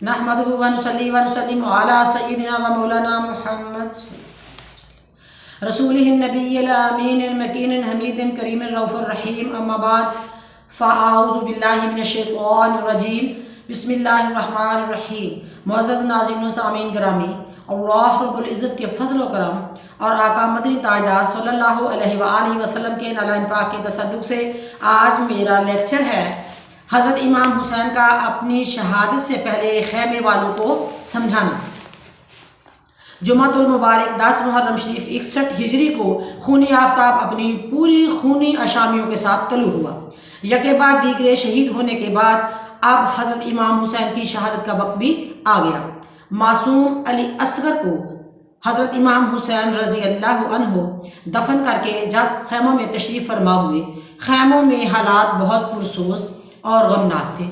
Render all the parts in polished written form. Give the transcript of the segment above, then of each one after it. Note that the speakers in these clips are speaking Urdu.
نحمدہ و نصلی و نسلم علی سیدنا و مولانا محمد رسولہ النبی الامین المکین الحمید کریم الرؤوف الرحیم، اما بعد فاعوذ باللہ من الشیطان الرجیم، بسم اللہ الرحمن الرحیم۔ معزز ناظرین و سامعین گرامی، اللہ رب العزت کے فضل و کرم اور آقا مدنی تاجدار صلی اللہ علیہ وآلہ وسلم کے نالائن پاک کے تصدق سے آج میرا لیکچر ہے حضرت امام حسین کا اپنی شہادت سے پہلے خیمے والوں کو سمجھانا۔ جمعۃ المبارک 10 محرم شریف 61 ہجری کو خونی آفتاب اپنی پوری خونی اشامیوں کے ساتھ طلوع ہوا۔ یکے بعد دیگرے شہید ہونے کے بعد اب حضرت امام حسین کی شہادت کا وقت بھی آ گیا۔ معصوم علی اصغر کو حضرت امام حسین رضی اللہ عنہ دفن کر کے جب خیموں میں تشریف فرما ہوئے، خیموں میں حالات بہت پرسوز اور غمناک تھے۔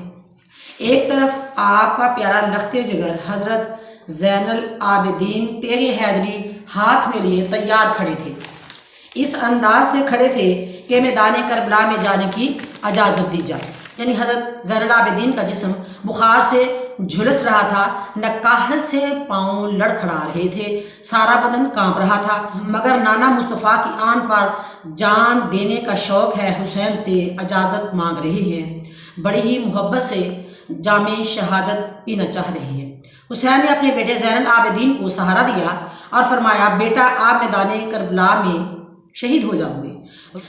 ایک طرف آپ کا پیارا لخت جگر حضرت زین العابدین تیغ حیدری ہاتھ میں لیے تیار کھڑے تھے، اس انداز سے کھڑے تھے کہ میدان کربلا میں جانے کی اجازت دی جائے۔ یعنی حضرت زین العابدین کا جسم بخار سے جھلس رہا تھا، نکاہت سے پاؤں لڑکھڑا رہے تھے، سارا بدن کانپ رہا تھا، مگر نانا مصطفیٰ کی آن پر جان دینے کا شوق ہے، حسین سے اجازت مانگ رہے ہیں، بڑی ہی محبت سے جام شہادت پینا چاہ رہے ہیں۔ حسین نے اپنے بیٹے زین العابدین کو سہارا دیا اور فرمایا، بیٹا آپ میدان کربلا میں شہید ہو جاؤ گے،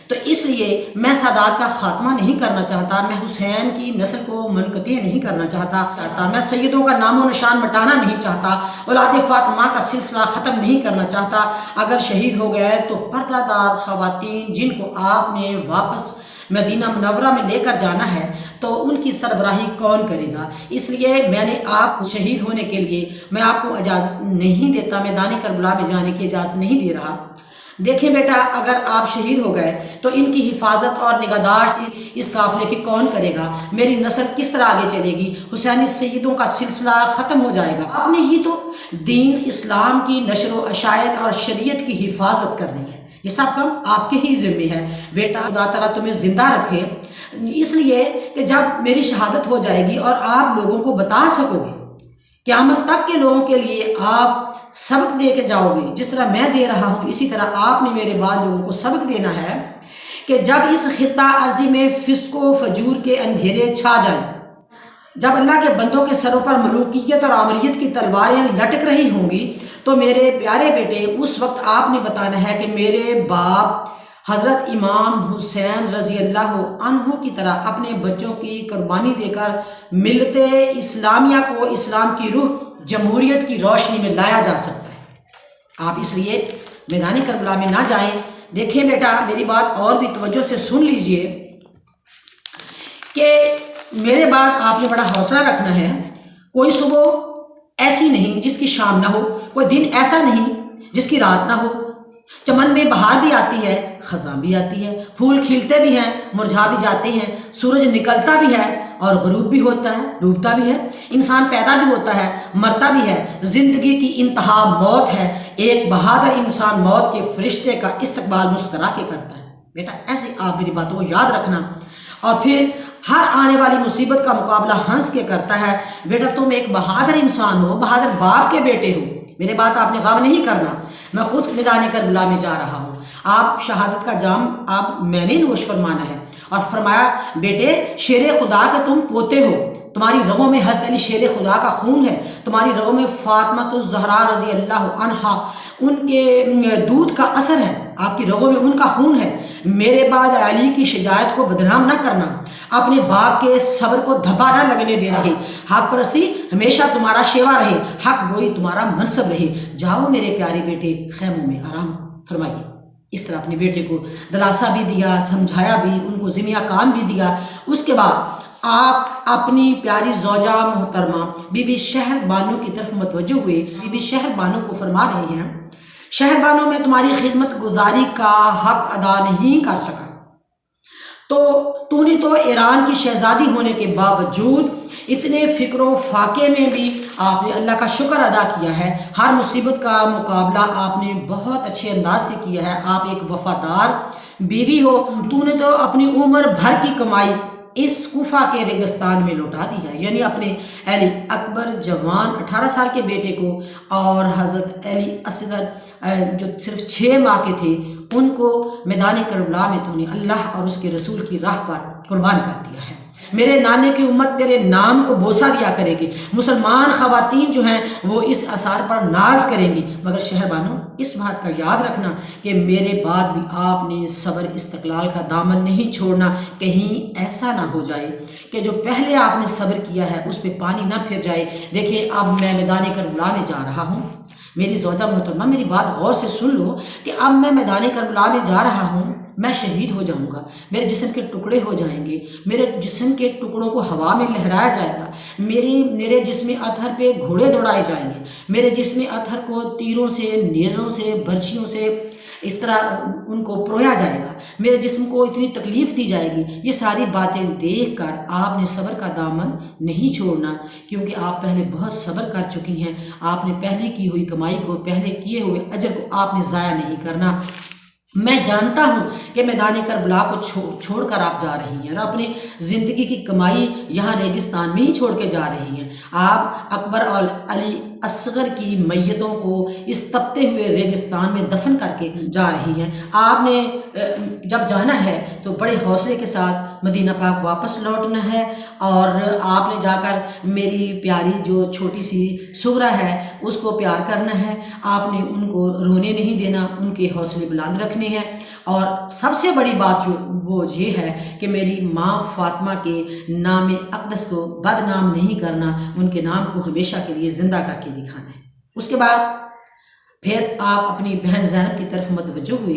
تو اس لیے میں سادات کا خاتمہ نہیں کرنا چاہتا، میں حسین کی نسل کو منقطع نہیں کرنا چاہتا، میں سیدوں کا نام و نشان مٹانا نہیں چاہتا، اولاد فاطمہ کا سلسلہ ختم نہیں کرنا چاہتا۔ اگر شہید ہو گئے تو پردہ دار خواتین جن کو آپ نے واپس مدینہ منورہ میں لے کر جانا ہے تو ان کی سربراہی کون کرے گا؟ اس لیے میں نے آپ کو شہید ہونے کے لیے میں آپ کو اجازت نہیں دیتا، میدان کربلا میں جانے کی اجازت نہیں دے رہا۔ دیکھیں بیٹا، اگر آپ شہید ہو گئے تو ان کی حفاظت اور نگہداشت اس قافلے کی کون کرے گا؟ میری نسل کس طرح آگے چلے گی؟ حسینی سیدوں کا سلسلہ ختم ہو جائے گا۔ آپ نے ہی تو دین اسلام کی نشر و اشاعت اور شریعت کی حفاظت کرنی ہے، یہ سب کام آپ کے ہی ذمہ ہے۔ بیٹا خدا تعالیٰ تمہیں زندہ رکھے، اس لیے کہ جب میری شہادت ہو جائے گی اور آپ لوگوں کو بتا سکو گے، قیامت تک کے لوگوں کے لیے آپ سبق دے کے جاؤ گے، جس طرح میں دے رہا ہوں اسی طرح آپ نے میرے بعد لوگوں کو سبق دینا ہے کہ جب اس خطہ ارضی میں فسق و فجور کے اندھیرے چھا جائیں، جب اللہ کے بندوں کے سروں پر ملوکیت اور آمریت کی تلواریں لٹک رہی ہوں گی، تو میرے پیارے بیٹے اس وقت آپ نے بتانا ہے کہ میرے باپ حضرت امام حسین رضی اللہ عنہ کی طرح اپنے بچوں کی قربانی دے کر ملت اسلامیہ کو اسلام کی روح جمہوریت کی روشنی میں لایا جا سکتا ہے۔ آپ اس لیے میدان کربلا میں نہ جائیں۔ دیکھیں بیٹا، میری بات اور بھی توجہ سے سن لیجئے کہ میرے بعد آپ نے بڑا حوصلہ رکھنا ہے۔ کوئی صبح ایسی نہیں جس کی شام نہ ہو، کوئی دن ایسا نہیں جس کی رات نہ ہو۔ چمن میں بہار بھی آتی ہے، خزاں بھی آتی ہے، پھول کھلتے بھی ہیں، مرجھا بھی جاتے ہیں، سورج نکلتا بھی ہے اور غروب بھی ہوتا ہے، ڈوبتا بھی ہے، انسان پیدا بھی ہوتا ہے، مرتا بھی ہے، زندگی کی انتہا موت ہے۔ ایک بہادر انسان موت کے فرشتے کا استقبال مسکرا کے کرتا ہے۔ بیٹا ایسے آپ میری باتوں کو یاد رکھنا، اور پھر ہر آنے والی مصیبت کا مقابلہ ہنس کے کرتا ہے۔ بیٹا تم ایک بہادر انسان ہو، بہادر باپ کے بیٹے ہو، میرے بات آپ نے غم نہیں کرنا، میں خود میدان کربلا میں جا رہا ہوں۔ آپ شہادت کا جام آپ میں نے نوش فرمانا ہے، اور فرمایا بیٹے شیر خدا کے تم پوتے ہو، تمہاری رگوں میں حضرت علی شیر خدا کا خون ہے، تمہاری رگوں میں فاطمہ الزہرا رضی اللہ عنہا ان کے دودھ کا اثر ہے، آپ کی رگوں میں ان کا خون ہے۔ میرے بعد علی کی شجاعت کو بدنام نہ کرنا، اپنے باپ کے صبر کو دھبا نہ لگنے دینا ہے۔ حق پرستی ہمیشہ تمہارا شیوا رہے، حق گوئی تمہارا منصب رہے۔ جاؤ میرے پیارے بیٹے، خیموں میں آرام فرمائیے۔ اس طرح اپنے بیٹے کو دلاسا بھی دیا، سمجھایا بھی، ان کو ذمہ کام بھی دیا۔ اس کے بعد آپ اپنی پیاری زوجہ محترمہ بی بی شہر بانو کی طرف متوجہ ہوئے۔ بی بی شہر بانو کو فرما رہے ہیں، شہر بانو میں تمہاری خدمت گزاری کا حق ادا نہیں کر سکا، تو نے تو ایران کی شہزادی ہونے کے باوجود اتنے فکر و فاقے میں بھی آپ نے اللہ کا شکر ادا کیا ہے۔ ہر مصیبت کا مقابلہ آپ نے بہت اچھے انداز سے کیا ہے۔ آپ ایک وفادار بیوی ہو، تو نے تو اپنی عمر بھر کی کمائی اس کوفہ کے ریگستان میں لوٹا دیا ہے، یعنی اپنے علی اکبر جوان 18 سال کے بیٹے کو اور حضرت علی اصغر جو صرف 6 ماہ کے تھے ان کو میدان کربلا میں تو نے اللہ اور اس کے رسول کی راہ پر قربان کر دیا ہے۔ میرے نانے کی امت تیرے نام کو بوسہ دیا کرے گی، مسلمان خواتین جو ہیں وہ اس اثار پر ناز کریں گی، مگر شہر بانو اس بات کا یاد رکھنا کہ میرے بعد بھی آپ نے صبر استقلال کا دامن نہیں چھوڑنا، کہیں ایسا نہ ہو جائے کہ جو پہلے آپ نے صبر کیا ہے اس پہ پانی نہ پھر جائے۔ دیکھیں اب میں میدان کربلا میں جا رہا ہوں، میری زوجہ محترمہ میری بات غور سے سن لو کہ اب میں میدان کربلا میں جا رہا ہوں، میں شہید ہو جاؤں گا، میرے جسم کے ٹکڑے ہو جائیں گے، میرے جسم کے ٹکڑوں کو ہوا میں لہرایا جائے گا، میرے جسم اطہر پہ گھوڑے دوڑائے جائیں گے، میرے جسم اطہر کو تیروں سے، نیزوں سے، برچھیوں سے اس طرح ان کو پرویا جائے گا، میرے جسم کو اتنی تکلیف دی جائے گی۔ یہ ساری باتیں دیکھ کر آپ نے صبر کا دامن نہیں چھوڑنا، کیونکہ آپ پہلے بہت صبر کر چکی ہیں، آپ نے پہلے کی ہوئی کمائی کو، پہلے کیے ہوئے اجر کو آپ نے ضائع نہیں کرنا۔ میں جانتا ہوں کہ میدان کربلا کو چھوڑ کر آپ جا رہی ہیں اور اپنی زندگی کی کمائی یہاں ریگستان میں ہی چھوڑ کے جا رہی ہیں۔ آپ اکبر اور علی اصغر کی میتوں کو اس تپتے ہوئے ریگستان میں دفن کر کے جا رہی ہیں۔ آپ نے جب جانا ہے تو بڑے حوصلے کے ساتھ مدینہ پاک واپس لوٹنا ہے، اور آپ نے جا کر میری پیاری جو چھوٹی سی سغرا ہے اس کو پیار کرنا ہے، آپ نے ان کو رونے نہیں دینا، ان کے حوصلے بلند رکھنے ہیں۔ اور سب سے بڑی بات وہ یہ ہے کہ میری ماں فاطمہ کے نام اقدس کو بدنام نہیں کرنا، ان کے نام کو ہمیشہ کے لیے زندہ کر کے دکھانا ہے۔ اس کے بعد پھر آپ اپنی بہن زینب کی طرف متوجہ ہوئے،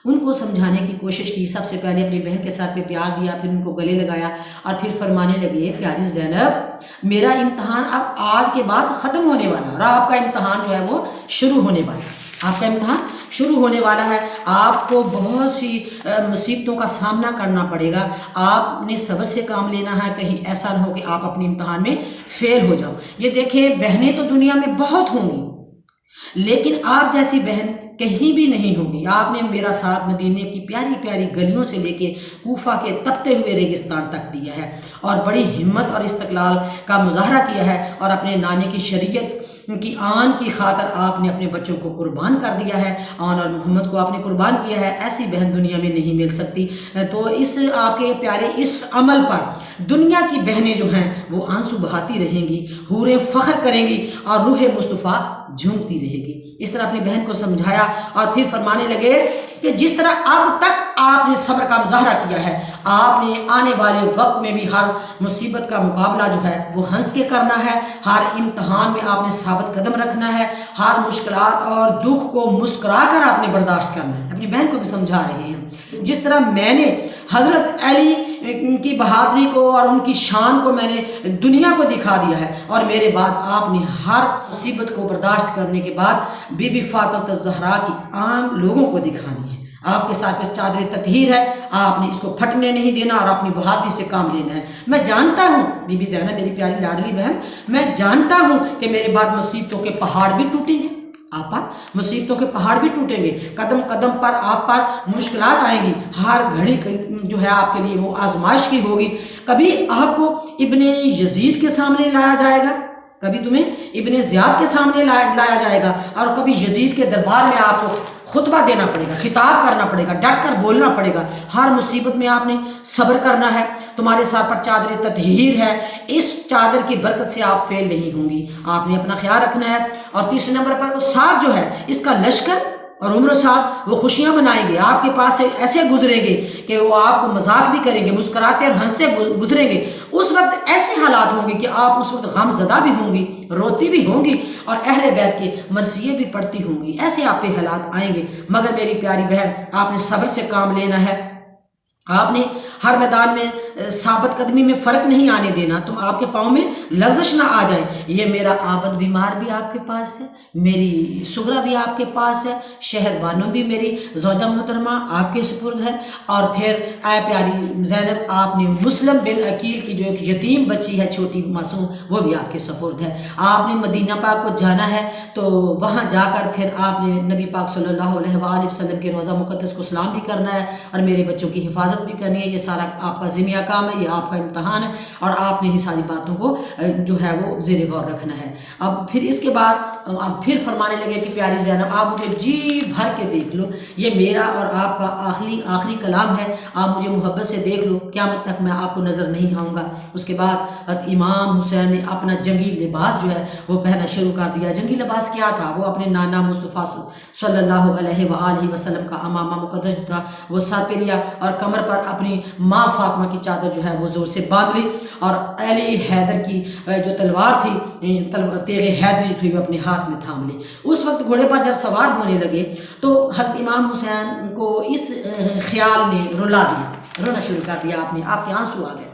ان کو سمجھانے کی کوشش کی، سب سے پہلے اپنی بہن کے سر پہ پیار دیا، پھر ان کو گلے لگایا اور پھر فرمانے لگے، پیاری زینب میرا امتحان اب آج کے بعد ختم ہونے والا ہے اور آپ کا امتحان جو ہے وہ شروع ہونے والا ہے، آپ کا امتحان شروع ہونے والا ہے، آپ کو بہت سی مصیبتوں کا سامنا کرنا پڑے گا، آپ نے صبر سے کام لینا ہے، کہیں ایسا نہ ہو کہ آپ اپنے امتحان میں فیل ہو جاؤ۔ یہ دیکھیں بہنیں تو دنیا میں بہت ہوں گی، لیکن آپ جیسی بہن کہیں بھی نہیں ہوگی۔ آپ نے میرا ساتھ مدینے کی پیاری پیاری گلیوں سے لے کے کوفہ کے تپتے ہوئے ریگستان تک دیا ہے، اور بڑی ہمت اور استقلال کا مظاہرہ کیا ہے، اور اپنے نانے کی شریعت کی آن کی خاطر آپ نے اپنے بچوں کو قربان کر دیا ہے، آن اور محمد کو آپ نے قربان کیا ہے۔ ایسی بہن دنیا میں نہیں مل سکتی، تو اس آپ کے پیارے اس عمل پر دنیا کی بہنیں جو ہیں وہ آنسو بہاتی رہیں گی، حوریں فخر کریں گی اور روح مصطفیٰ جھومتی رہے گی۔ اس طرح اپنی بہن کو سمجھایا اور پھر فرمانے لگے کہ جس طرح اب تک آپ نے صبر کا مظاہرہ کیا ہے، آپ نے آنے والے وقت میں بھی ہر مصیبت کا مقابلہ جو ہے وہ ہنس کے کرنا ہے، ہر امتحان میں آپ نے ثابت قدم رکھنا ہے، ہر مشکلات اور دکھ کو مسکرا کر آپ نے برداشت کرنا ہے۔ اپنی بہن کو بھی سمجھا رہے ہیں، جس طرح میں نے حضرت علی کی بہادری کو اور ان کی شان کو میں نے دنیا کو دکھا دیا ہے، اور میرے بعد آپ نے ہر مصیبت کو برداشت کرنے کے بعد بی بی فاطمہ الزہرا کی عام لوگوں کو دکھانی ہے۔ آپ کے ساتھ چادر تطہیر ہے، آپ نے اس کو پھٹنے نہیں دینا اور اپنی بہادری سے کام لینا ہے۔ میں جانتا ہوں بی بی زینب میری پیاری لاڈلی بہن، میں جانتا ہوں کہ میرے بعد مصیبتوں کے پہاڑ بھی ٹوٹیں گے، آپ پر مصیبتوں کے پہاڑ بھی ٹوٹیں گے، قدم قدم پر آپ پر مشکلات آئیں گی، ہر گھڑی جو ہے آپ کے لیے وہ آزمائش کی ہوگی۔ کبھی آپ کو ابن یزید کے سامنے لایا جائے گا، کبھی تمہیں ابن زیاد کے سامنے لایا جائے گا، اور کبھی یزید کے دربار میں آپ کو خطبہ دینا پڑے گا، خطاب کرنا پڑے گا، ڈٹ کر بولنا پڑے گا۔ ہر مصیبت میں آپ نے صبر کرنا ہے۔ تمہارے ساتھ پر چادر تطہیر ہے، اس چادر کی برکت سے آپ فیل نہیں ہوں گی، آپ نے اپنا خیال رکھنا ہے۔ اور تیسرے نمبر پر وہ ساتھ جو ہے اس کا لشکر اور عمر ساتھ وہ خوشیاں منائیں گے، آپ کے پاس سے ایسے گزریں گے کہ وہ آپ کو مذاق بھی کریں گے، مسکراتے اور ہنستے گزریں گے۔ اس وقت ایسے حالات ہوں گے کہ آپ اس وقت غم زدہ بھی ہوں گی، روتی بھی ہوں گی، اور اہل بیت کے مرثیے بھی پڑھتی ہوں گی، ایسے آپ پہ حالات آئیں گے۔ مگر میری پیاری بہن آپ نے صبر سے کام لینا ہے، آپ نے ہر میدان میں ثابت قدمی میں فرق نہیں آنے دینا، تم آپ کے پاؤں میں لغزش نہ آ جائے۔ یہ میرا عابد بیمار بھی آپ کے پاس ہے، میری سغرا بھی آپ کے پاس ہے، شہر بانو بھی میری زوجہ محترمہ آپ کے سپرد ہے، اور پھر اے پیاری زینب آپ نے مسلم بن عقیل کی جو ایک یتیم بچی ہے چھوٹی معصوم، وہ بھی آپ کے سپرد ہے۔ آپ نے مدینہ پاک کو جانا ہے تو وہاں جا کر پھر آپ نے نبی پاک صلی اللہ علیہ وآلہ وسلم کے روضہ مقدس کو سلام بھی کرنا ہے، اور میرے بچوں کی حفاظت بھی کرنی ہے۔ یہ سارا آپ کا ذمہ کام ہے، یہ آپ کا امتحان ہے اور آپ نے ہی ساری باتوں کو جو ہے وہ زیر غور رکھنا ہے۔ اب پھر اس کے بعد اب پھر فرمانے لگے کہ پیاری زینب آپ مجھے جی بھر کے دیکھ لو، یہ میرا اور آپ کا آخری کلام ہے، آپ مجھے محبت سے دیکھ لو، قیامت تک میں آپ کو نظر نہیں آؤں گا۔ اس کے بعد امام حسین نے اپنا جنگی لباس جو ہے وہ پہنا شروع کر دیا۔ جنگی لباس کیا تھا؟ وہ اپنے نانا مصطفیٰ صلی اللہ علیہ وآلہ وسلم کا امامہ مقدس جو تھا وہ سر پہ لیا اور کمر پر اپنی ماں فاطمہ کی چادر جو ہے وہ زور سے باندھ لی، اور علی حیدر کی جو تلوار تھی، تیغ حیدری تھی، وہ اپنے ہاتھ میں تھام لی۔ اس وقت گھوڑے پر جب سوار ہونے لگے تو حضرت امام حسین کو اس خیال میں رلا دیا، رونا شروع کر دیا آپ نے، آپ کے آنسو آ گئے۔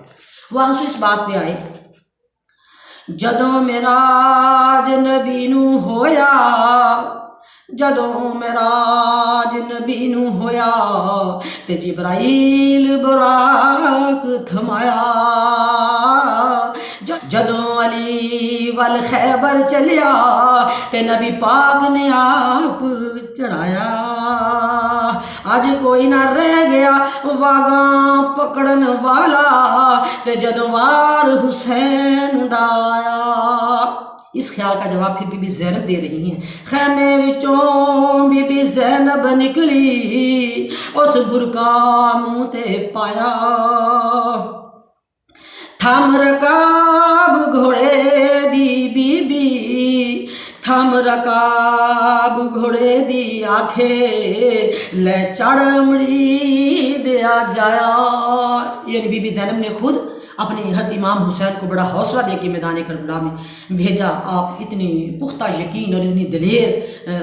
وہ آنسو اس بات پہ آئے، جدوں معراج نبی نو ہویا، جدوں معراج نبی نو ہویا تے جبرائیل براق تھمایا، جدوں علی ول خیبر چلیا تے نبی پاک نے آپ چڑھایا، اج کوئی نہ رہ گیا واگاں پکڑن والا تے جدوں وار حسین دا آیا۔ اس خیال کا جواب پھر بی بی زینب دے رہی ہیں، خیمے وچوں بی بی زینب نکلی، اس برقع منہ تے پایا، تھم رکاب گھوڑے دی بی بی، تھم رکاب گھوڑے دی آکھے لے چڑھ امڑی دیا جایا۔ یعنی بی بی زینب نے خود اپنے حضرت امام حسین کو بڑا حوصلہ دے کے میدان کربلا میں بھیجا۔ آپ اتنی پختہ یقین اور اتنی دلیر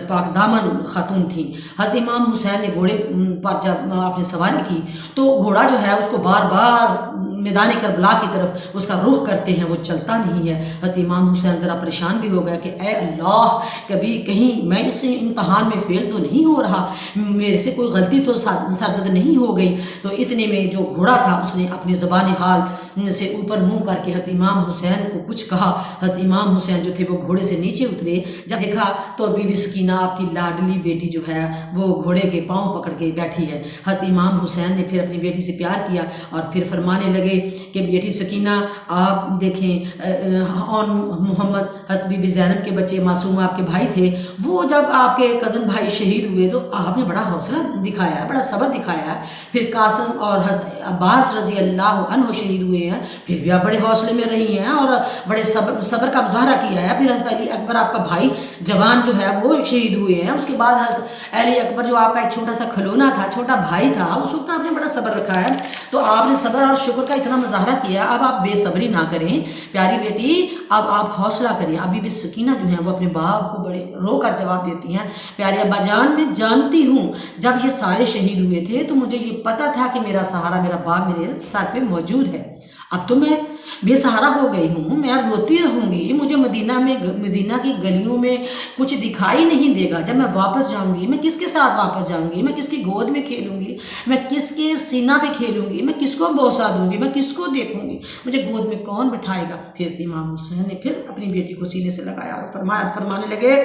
پاک دامن خاتون تھیں۔ حضرت امام حسین نے گھوڑے پر جب آپ نے سواری کی تو گھوڑا جو ہے اس کو بار بار میدان کربلا کی طرف اس کا رخ کرتے ہیں، وہ چلتا نہیں ہے۔ حضرت امام حسین ذرا پریشان بھی ہو گیا کہ اے اللہ، کبھی کہیں میں اس امتحان میں فیل تو نہیں ہو رہا، میرے سے کوئی غلطی تو سرزد نہیں ہو گئی۔ تو اتنے میں جو گھوڑا تھا اس نے اپنی زبان حال سے اوپر منہ کر کے حضرت امام حسین کو کچھ کہا۔ حضرت امام حسین جو تھے وہ گھوڑے سے نیچے اترے، جب دیکھا تو بی بی سکینہ آپ کی لاڈلی بیٹی جو ہے وہ گھوڑے کے پاؤں پکڑ کے بیٹھی ہے۔ حضرت امام حسین نے پھر اپنی بیٹی سے پیار کیا اور پھر فرمانے لگے کہ بیٹی سکینہ آپ دیکھیں اون محمد، حضرت بی بی زینب کے بچے معصوم آپ کے بھائی تھے، وہ جب آپ کے کزن بھائی شہید ہوئے تو آپ نے بڑا حوصلہ دکھایا ہے، بڑا صبر دکھایا ہے۔ پھر قاسم اور حضرت عباس رضی اللہ عنہ شہید ہوئے ہیں، پھر بھی آپ بڑے حوصلے میں رہی ہیں اور بڑے صبر کا مظاہرہ کیا ہے۔ پھر حضرت علی اکبر آپ کا بھائی جوان جو ہے وہ شہید ہوئے ہیں، اس کے بعد حضرت علی اکبر جو آپ کا ایک چھوٹا سا کھلونا تھا، چھوٹا بھائی تھا، اس وقت آپ نے بڑا صبر رکھا ہے۔ تو آپ نے صبر اور شکر کا اتنا مظاہرہ کیا، اب آپ بے صبری نہ کریں پیاری بیٹی، اب آپ حوصلہ کریں۔ اب بی بی سکینہ جو ہیں وہ اپنے باپ کو بڑے رو کر جواب دیتی ہیں، پیارے ابا جان میں جانتی ہوں جب یہ سارے شہید ہوئے تھے تو مجھے یہ پتہ تھا کہ میرا سہارا میرا باپ میرے سر پہ موجود ہے، اب تو میں بے سہارا ہو گئی ہوں، میں روتی رہوں گی، مجھے مدینہ کی گلیوں میں کچھ دکھائی نہیں دے گا، جب میں واپس جاؤں گی میں کس کے ساتھ واپس جاؤں گی، میں کس کی گود میں کھیلوں گی، میں کس کے سینہ پہ کھیلوں گی، میں کس کو بوسہ دوں گی، میں کس کو دیکھوں گی، مجھے گود میں کون بٹھائے گا۔ پھر امام حسین نے پھر اپنی بیٹی کو سینے سے لگایا اور فرمانے لگے،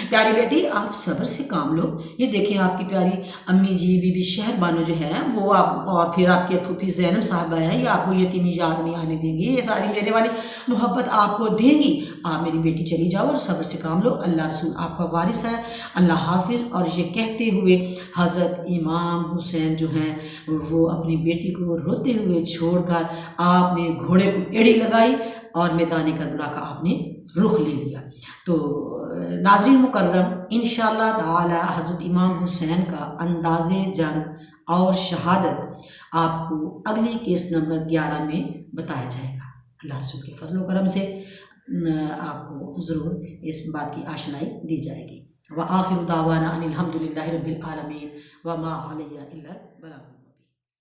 پیاری بیٹی آپ صبر سے کام لو، یہ دیکھیں آپ کی پیاری امی جی بی بی شہر بانو جو ہے وہ آپ، اور پھر آپ کی پھوپھی زینب صاحبہ ہیں، یہ آپ کو یتیمی یاد نہیں آنے دیں گی، یہ ساری میرے والی محبت آپ کو دیں گی، آپ میری بیٹی چلی جاؤ اور صبر سے کام لو، اللہ رسول آپ کا وارث ہے، اللہ حافظ۔ اور یہ کہتے ہوئے حضرت امام حسین جو ہیں وہ اپنی بیٹی کو روتے ہوئے چھوڑ کر آپ نے گھوڑے کو ایڑی لگائی اور میدان کربلا کا آپ نے رخ لے لیا۔ تو ناظرین مکرم، انشاءاللہ تعالی حضرت امام حسین کا انداز جنگ اور شہادت آپ کو اگلی کیس نمبر 11 میں بتایا جائے گا۔ اللہ رسول کے فضل و کرم سے آپ کو ضرور اس بات کی آشنائی دی جائے گی۔ وآخر دعوانا ان الحمد للہ رب العالمین وما علیہ الا البلاغ۔